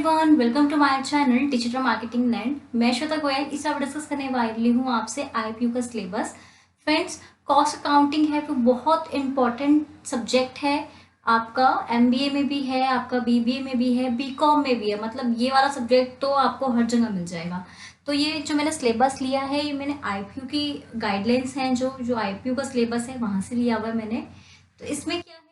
Everyone, welcome to my channel digital marketing land. मैं श्वेता गोयल इस बार discuss करने वाली हूँ आपसे आईपीयू का सिलेबस। फ्रेंड्स, कॉस्ट अकाउंटिंग है वो बहुत इंपॉर्टेंट सब्जेक्ट है। आपका एमबीए में भी है, आपका बीबीए में भी है, बीकॉम में भी है। मतलब ये वाला सब्जेक्ट तो आपको हर जगह मिल जाएगा। तो ये जो मैंने सिलेबस लिया है ये मैंने आईपीयू की गाइडलाइंस हैं, जो आईपीयू का सिलेबस है वहाँ से लिया हुआ है मैंने। तो इसमें क्या है,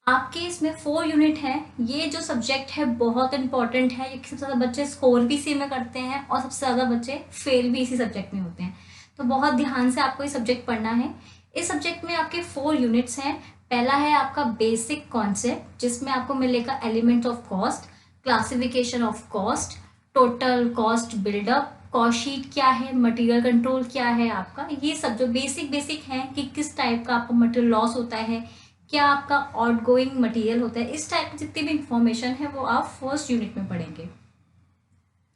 आपके इसमें 4 यूनिट हैं। ये जो सब्जेक्ट है बहुत इंपॉर्टेंट है। ये सबसे ज़्यादा बच्चे स्कोर भी इसी में करते हैं और सबसे ज़्यादा बच्चे फेल भी इसी सब्जेक्ट में होते हैं। तो बहुत ध्यान से आपको ये सब्जेक्ट पढ़ना है। इस सब्जेक्ट में आपके 4 यूनिट्स हैं। पहला है आपका बेसिक कॉन्सेप्ट, जिसमें आपको मिलेगा element of cost, classification of cost, total cost buildup, cost sheet क्या है, मटेरियल कंट्रोल क्या है आपका। ये सब जो बेसिक हैं कि किस टाइप का आपको मटेरियल लॉस होता है, क्या आपका आउट गोइंग मटीरियल होता है, इस टाइप की जितनी भी इंफॉर्मेशन है वो आप फर्स्ट यूनिट में पढ़ेंगे।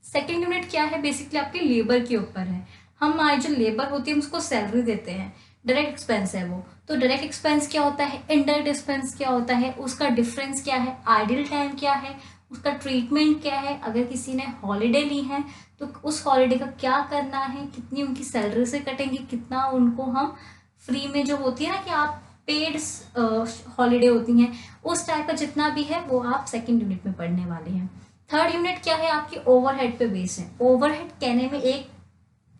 सेकेंड यूनिट क्या है, बेसिकली आपके लेबर के ऊपर है। हमारी जो लेबर होती है हम उसको सैलरी देते हैं, डायरेक्ट एक्सपेंस है वो। तो डायरेक्ट एक्सपेंस क्या होता है, इनडायरेक्ट एक्सपेंस क्या होता है, उसका डिफरेंस क्या है, आइडल टाइम क्या है, उसका ट्रीटमेंट क्या है, अगर किसी ने हॉलीडे ली है तो उस हॉलीडे का क्या करना है, कितनी उनकी सैलरी से कटेंगे, कितना उनको हम फ्री में जो होती है ना कि आप पेड हॉलीडे होती हैं, उस टाइप का जितना भी है वो आप सेकेंड यूनिट में पढ़ने वाले हैं। थर्ड यूनिट क्या है, आपकी ओवरहेड पे बेस है। ओवरहेड कहने में एक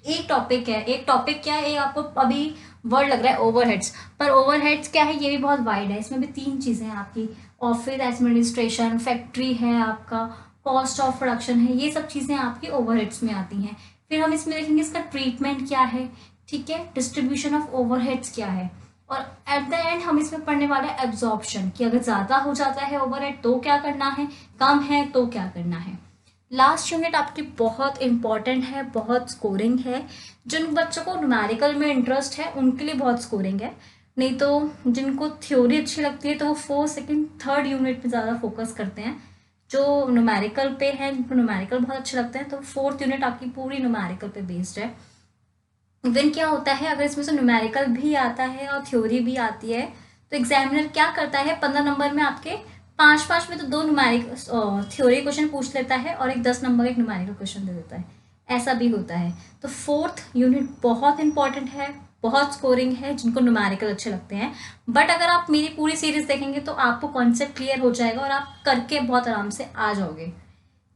एक टॉपिक है, एक टॉपिक क्या है, आपको अभी वर्ड लग रहा है ओवरहेड्स, पर ओवरहेड्स क्या है ये भी बहुत वाइड है। इसमें भी 3 चीज़ें हैं आपकी, ऑफिस एडमिनिस्ट्रेशन, फैक्ट्री है आपका, कॉस्ट ऑफ प्रोडक्शन है, ये सब चीज़ें आपकी ओवरहेड्स में आती हैं। फिर हम इसमें देखेंगे इसका ट्रीटमेंट क्या है, ठीक है, डिस्ट्रीब्यूशन ऑफ ओवरहेड्स क्या है, और एट द एंड हम इसमें पढ़ने वाले हैं एब्जॉर्प्शन कि अगर ज़्यादा हो जाता है ओवरहेड तो क्या करना है, कम है तो क्या करना है। लास्ट यूनिट आपकी बहुत इंपॉर्टेंट है, बहुत स्कोरिंग है। जिन बच्चों को न्यूमेरिकल में इंटरेस्ट है उनके लिए बहुत स्कोरिंग है, नहीं तो जिनको थ्योरी अच्छी लगती है तो वो 4th, 2nd, 3rd यूनिट पे ज़्यादा फोकस करते हैं। जो न्यूमेरिकल पे है, जिनको न्यूमेरिकल बहुत अच्छे लगते हैं तो 4th यूनिट आपकी पूरी न्यूमेरिकल पे बेस्ड है। इवन क्या होता है, अगर इसमें से न्यूमेरिकल भी आता है और थ्योरी भी आती है तो एग्जामिनर क्या करता है, 15 नंबर में आपके 5 में तो 2 न्यूमेरिक थ्योरी क्वेश्चन पूछ लेता है और एक 10 नंबर का एक न्यूमेरिकल क्वेश्चन दे देता है, ऐसा भी होता है। तो 4th यूनिट बहुत इंपॉर्टेंट है, बहुत स्कोरिंग है जिनको न्यूमेरिकल अच्छे लगते हैं। बट अगर आप मेरी पूरी सीरीज देखेंगे तो आपको कॉन्सेप्ट क्लियर हो जाएगा और आप करके बहुत आराम से आ जाओगे।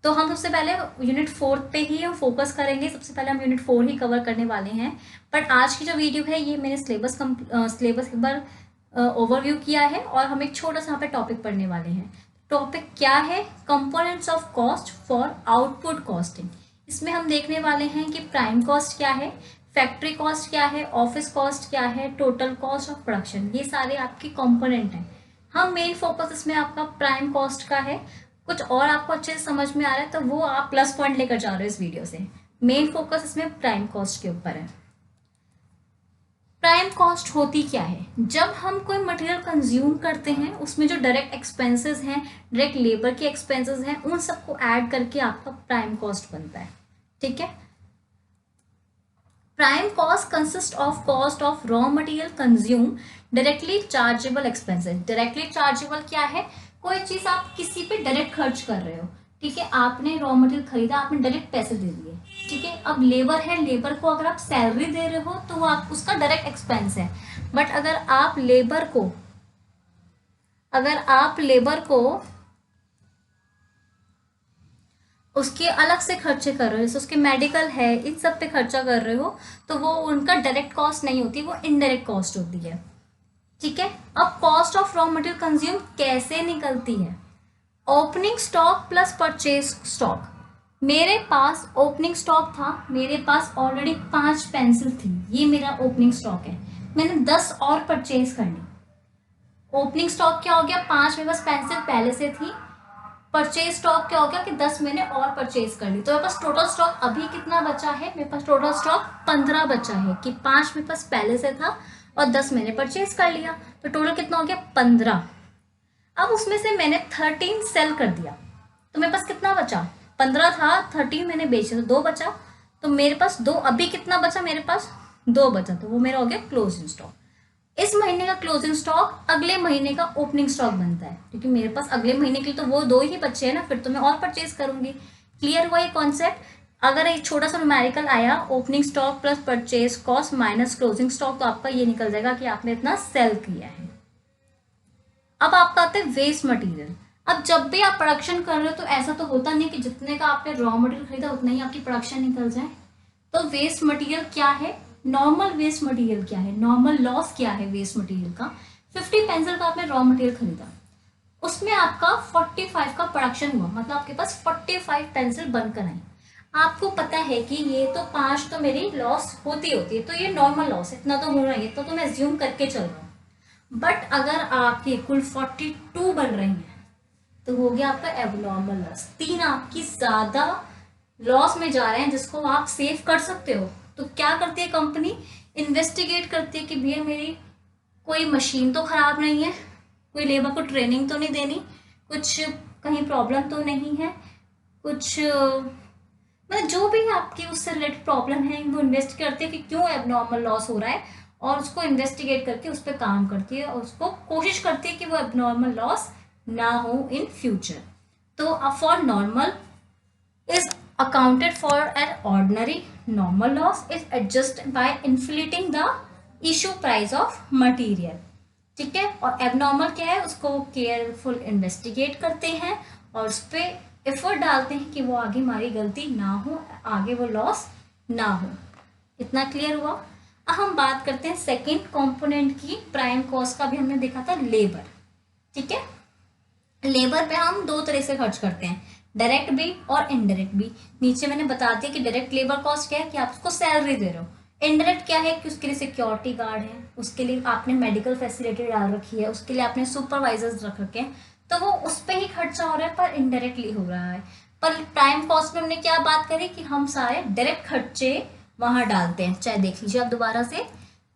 तो हम सबसे पहले यूनिट 4 पे ही हम फोकस करेंगे। सबसे पहले हम यूनिट 4 ही कवर करने वाले हैं। बट आज की जो वीडियो है ये मैंने सिलेबस एक बार ओवरव्यू किया है और हम एक छोटा सा यहाँ पे टॉपिक पढ़ने वाले हैं। टॉपिक क्या है, components of cost for output costing. इसमें हम देखने वाले हैं कि प्राइम कॉस्ट क्या है, फैक्ट्री कॉस्ट क्या है, ऑफिस कॉस्ट क्या है, टोटल कॉस्ट ऑफ प्रोडक्शन, ये सारे आपके कंपोनेंट हैं। हम मेन फोकस इसमें आपका प्राइम कॉस्ट का है। कुछ और आपको अच्छे से समझ में आ रहा है तो वो आप प्लस पॉइंट लेकर जा रहे हो इस वीडियो से। मेन फोकस इसमें प्राइम कॉस्ट के ऊपर है। प्राइम कॉस्ट होती क्या है, जब हम कोई मटेरियल कंज्यूम करते हैं उसमें जो डायरेक्ट एक्सपेंसेस हैं, डायरेक्ट लेबर के एक्सपेंसेस हैं, उन सबको ऐड करके आपका प्राइम कॉस्ट बनता है। ठीक है, prime cost consist of cost of raw material consume, directly chargeable expenses. Directly chargeable क्या है, कोई चीज आप किसी पे डायरेक्ट खर्च कर रहे हो, ठीक है, आपने रॉ मटेरियल खरीदा, आपने डायरेक्ट पैसे दे दिए, ठीक है। अब लेबर है, लेबर को अगर आप सैलरी दे रहे हो तो वो आप उसका डायरेक्ट एक्सपेंस है। बट अगर आप लेबर को उसके अलग से खर्चे कर रहे हो, जैसे उसके मेडिकल है, इन सब पे खर्चा कर रहे हो, तो वो उनका डायरेक्ट कॉस्ट नहीं होती, वो इनडायरेक्ट कॉस्ट होती है। ठीक है, अब cost of raw material consume कैसे निकलती है, opening stock plus purchase stock. मेरे पास ओपनिंग स्टॉक था, मेरे पास ऑलरेडी 5 पेंसिल थी, ये मेरा ओपनिंग स्टॉक है, मैंने 10 और परचेज कर ली। ओपनिंग स्टॉक क्या हो गया, 5 मेरे पास पेंसिल पहले से थी। परचेज स्टॉक क्या हो गया कि 10 मैंने और परचेज कर ली, तो मेरे पास टोटल स्टॉक अभी कितना बचा है, मेरे पास टोटल स्टॉक 15 बचा है कि 5 मेरे पास पहले से था और 10 मैंने परचेज कर लिया, तो टोटल कितना हो गया 15। अब उसमें से मैंने 13 सेल कर दिया तो मेरे पास कितना बचा, 15 था, 13 मैंने बेचे तो 2 बचा, तो मेरे पास 2, अभी कितना बचा, मेरे पास 2 बचा, तो वो मेरा हो गया क्लोजिंग स्टॉक। इस महीने का क्लोजिंग स्टॉक अगले महीने का ओपनिंग स्टॉक बनता है, क्योंकि मेरे पास अगले महीने के लिए तो वो 2 ही बच्चे हैं ना, फिर तो मैं और परचेज करूंगी। क्लियर हुआ ये कॉन्सेप्ट? अगर एक छोटा सा न्यूमेरिकल आया, opening stock plus purchase cost minus closing stock, तो आपका ये निकल जाएगा कि आपने इतना सेल किया है। अब आपका आता है वेस्ट मटेरियल। अब जब भी आप प्रोडक्शन कर रहे हो तो ऐसा तो होता नहीं कि जितने का आपने रॉ मटेरियल खरीदा उतना ही आपकी प्रोडक्शन निकल जाए। तो वेस्ट मटेरियल क्या है, नॉर्मल वेस्ट मटेरियल क्या है, नॉर्मल लॉस क्या है वेस्ट मटेरियल का। 50 पेंसिल का आपने रॉ मटेरियल खरीदा, उसमें आपका 45 का प्रोडक्शन हुआ, मतलब आपके पास 45 पेंसिल बनकर आई। आपको पता है कि ये तो 5 तो मेरी लॉस होती होती है, तो ये नॉर्मल लॉस है, इतना तो होना ही है, तो मैं एज्यूम करके चल रहा हूँ। बट अगर आपके कुल 42 बन रही हैं तो हो गया आपका एबनॉर्मल लॉस। 3 आपकी ज्यादा लॉस में जा रहे हैं जिसको आप सेव कर सकते हो। तो क्या करती है कंपनी, इन्वेस्टिगेट करती है कि भैया मेरी कोई मशीन तो खराब नहीं है, कोई लेबर को ट्रेनिंग तो नहीं देनी, कुछ कहीं प्रॉब्लम तो नहीं है, कुछ मतलब जो भी आपकी उससे रिलेटेड प्रॉब्लम है वो इन्वेस्ट करती है कि क्यों एबनॉर्मल लॉस हो रहा है, और उसको इन्वेस्टिगेट करके उस पर काम करती है और उसको कोशिश करती है कि वो एबनॉर्मल लॉस ना हो इन फ्यूचर। तो for normal is accounted for an ordinary, normal loss is adjusted by inflating the issue price of material। ठीक है, और एबनॉर्मल क्या है, उसको केयरफुल इन्वेस्टिगेट करते हैं और उस पर एफर्ट डालते हैं कि वो आगे हमारी गलती ना हो, आगे वो लॉस ना हो। इतना क्लियर हुआ? अब हम बात करते हैं सेकेंड कंपोनेंट की, प्राइम कॉस्ट का भी हमने देखा था, लेबर। ठीक है, लेबर पे हम 2 तरह से खर्च करते हैं, डायरेक्ट भी और इनडायरेक्ट भी। नीचे मैंने बता दिया कि डायरेक्ट लेबर कॉस्ट क्या है, कि आप उसको सैलरी दे रहे हो। इनडायरेक्ट क्या है कि उसके लिए सिक्योरिटी गार्ड है, उसके लिए आपने मेडिकल फैसिलिटी डाल रखी है, उसके लिए आपने सुपरवाइजर्स रख रखे हैं, तो वो उस पर ही खर्चा हो रहा है पर इनडायरेक्टली हो रहा है। पर प्राइम कॉस्ट में हमने क्या बात करी कि हम सारे डायरेक्ट खर्चे वहां डालते हैं। चाहे देख लीजिए आप दोबारा से,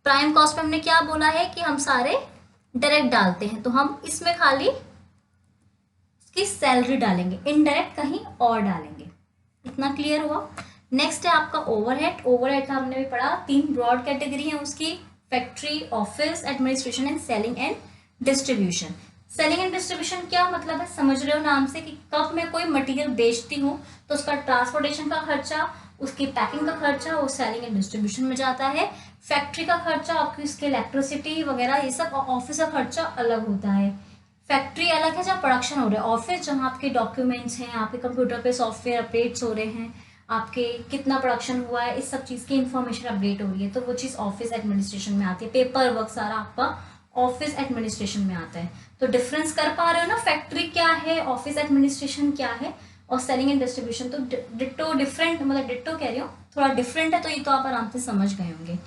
प्राइम कॉस्ट में हमने क्या बोला है कि हम सारे डायरेक्ट डालते हैं, तो हम इसमें खाली की सैलरी डालेंगे, इनडायरेक्ट कहीं और डालेंगे। इतना क्लियर हुआ? नेक्स्ट है आपका ओवरहेड। ओवरहेड का हमने भी पढ़ा, 3 ब्रॉड कैटेगरी है उसकी, factory, office administration and selling and distribution. Selling and distribution क्या मतलब है, समझ रहे हो नाम से, कि कब मैं कोई मटेरियल बेचती हूँ तो उसका ट्रांसपोर्टेशन का खर्चा, उसकी पैकिंग का खर्चा वो सेलिंग एंड डिस्ट्रीब्यूशन में जाता है। फैक्ट्री का खर्चा आपकी उसकी इलेक्ट्रिसिटी वगैरह ये सब, ऑफिस का खर्चा अलग होता है। फैक्ट्री अलग है जहाँ प्रोडक्शन हो रहा है, ऑफिस जहाँ आपके डॉक्यूमेंट्स हैं, आपके कंप्यूटर पे सॉफ्टवेयर अपडेट्स हो रहे हैं, आपके कितना प्रोडक्शन हुआ है, इस सब चीज़ की इंफॉर्मेशन अपडेट हो रही है, तो वो चीज़ ऑफिस एडमिनिस्ट्रेशन में आती है। पेपर वर्क सारा आपका ऑफिस एडमिनिस्ट्रेशन में आता है। तो डिफरेंस कर पा रहे हो ना, फैक्ट्री क्या है, ऑफिस एडमिनिस्ट्रेशन क्या है, और सेलिंग एंड डिस्ट्रीब्यूशन तो डिट्टो डिफरेंट, मतलब डिट्टो कह रही हूँ, थोड़ा डिफरेंट है, तो ये तो आप आराम से समझ गए होंगे।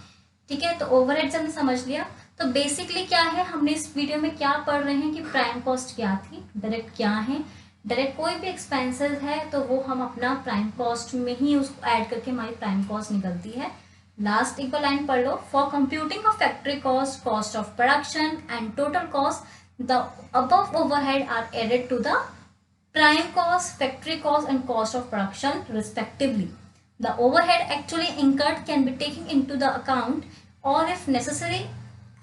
ठीक है, तो ओवरहेड्स हमने समझ लिया। तो बेसिकली क्या है, हमने इस वीडियो में क्या पढ़ रहे हैं कि प्राइम कॉस्ट क्या थी, डायरेक्ट क्या है। डायरेक्ट कोई भी एक्सपेंसेस है तो वो हम अपना प्राइम कॉस्ट में ही उसको ऐड करके हमारी प्राइम कॉस्ट निकलती है। लास्ट एक बार लाइन पढ़ लो, for computing of factory cost, cost of production and total cost the above overhead are added to the prime cost, factory cost and cost of production respectively. The overhead actually incurred can be taken into the account, or if necessary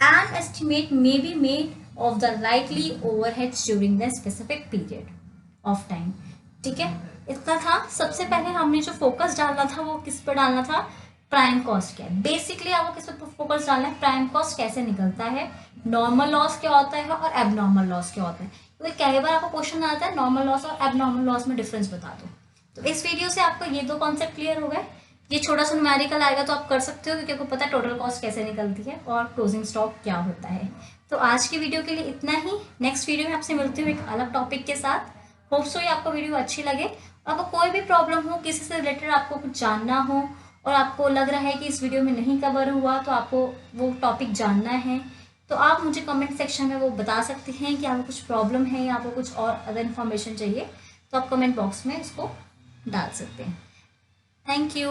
an estimate may be made of the likely overheads during the specific period of time। ठीक है, इतना था। सबसे पहले हमने जो focus डालना था वो किस पर डालना था, प्राइम कॉस्ट क्या है। बेसिकली आपको किस पर फोकस डालना है, प्राइम कॉस्ट कैसे निकलता है, नॉर्मल लॉस क्या होता है और एबनॉर्मल लॉस क्या होता है। तो कई बार आपको क्वेश्चन आता है नॉर्मल लॉस और एबनॉर्मल लॉस में डिफरेंस बता दो। तो इस वीडियो से आपको ये 2 कॉन्सेप्ट क्लियर हो गए। ये छोटा सा न्यूमेरिकल आएगा तो आप कर सकते हो, क्योंकि आपको पता है टोटल कॉस्ट कैसे निकलती है और क्लोजिंग स्टॉक क्या होता है। तो आज की वीडियो के लिए इतना ही। नेक्स्ट वीडियो में आपसे मिलती हूँ एक अलग टॉपिक के साथ। होप सो ये आपको वीडियो अच्छी लगे। आपको कोई भी प्रॉब्लम हो, किसी से रिलेटेड आपको कुछ जानना हो और आपको लग रहा है कि इस वीडियो में नहीं कवर हुआ, तो आपको वो टॉपिक जानना है, तो आप मुझे कमेंट सेक्शन में वो बता सकते हैं कि आपको कुछ प्रॉब्लम है या आपको कुछ और अदर इन्फॉर्मेशन चाहिए, तो आप कमेंट बॉक्स में इसको डाल सकते हैं। Thank you.